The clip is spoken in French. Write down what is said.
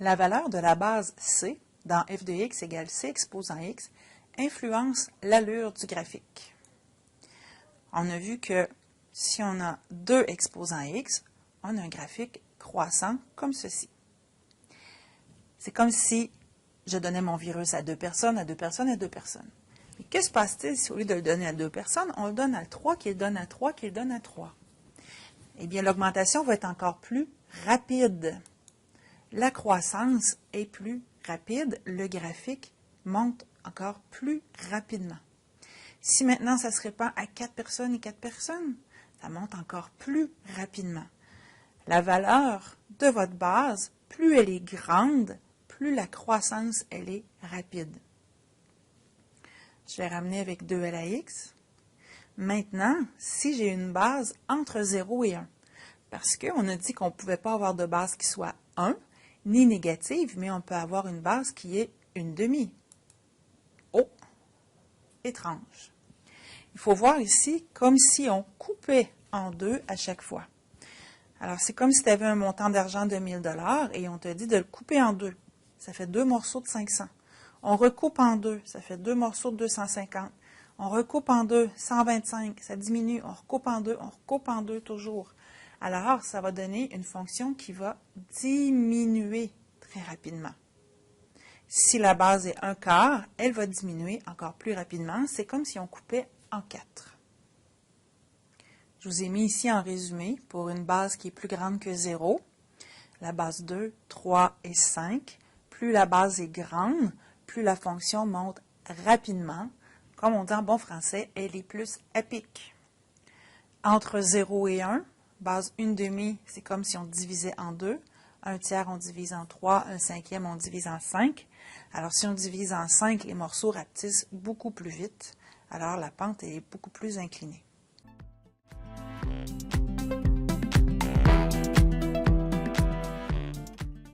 La valeur de la base C dans f de x égale c exposant x influence l'allure du graphique. On a vu que si on a 2 exposants x, on a un graphique croissant comme ceci. C'est comme si je donnais mon virus à 2 personnes, à 2 personnes, à 2 personnes. Mais que se passe-t-il si au lieu de le donner à 2 personnes, on le donne à 3, qui le donne à 3, qui le donne à 3? Eh bien, l'augmentation va être encore plus rapide. La croissance est plus rapide, le graphique monte encore plus rapidement. Si maintenant ça se répand à 4 personnes et 4 personnes, ça monte encore plus rapidement. La valeur de votre base, plus elle est grande, plus la croissance elle est rapide. Je vais ramener avec 2 à la x. Maintenant, si j'ai une base entre 0 et 1, parce qu'on a dit qu'on ne pouvait pas avoir de base qui soit 1, ni négative, mais on peut avoir une base qui est une demi. Oh, étrange. Il faut voir ici comme si on coupait en deux à chaque fois. Alors, c'est comme si tu avais un montant d'argent de 1000 $ et on te dit de le couper en deux. Ça fait 2 morceaux de 500. On recoupe en deux, ça fait 2 morceaux de 250. On recoupe en deux, 125, ça diminue. On recoupe en deux toujours. Alors, ça va donner une fonction qui va diminuer très rapidement. Si la base est 1/4, elle va diminuer encore plus rapidement. C'est comme si on coupait en 4. Je vous ai mis ici en résumé pour une base qui est plus grande que 0. La base 2, 3 et 5. Plus la base est grande, plus la fonction monte rapidement. Comme on dit en bon français, elle est plus à pic. Entre 0 et 1, base 1/2, c'est comme si on divisait en 2. 1/3, on divise en 3. 1/5, on divise en 5. Alors, si on divise en 5, les morceaux rapetissent beaucoup plus vite. Alors, la pente est beaucoup plus inclinée.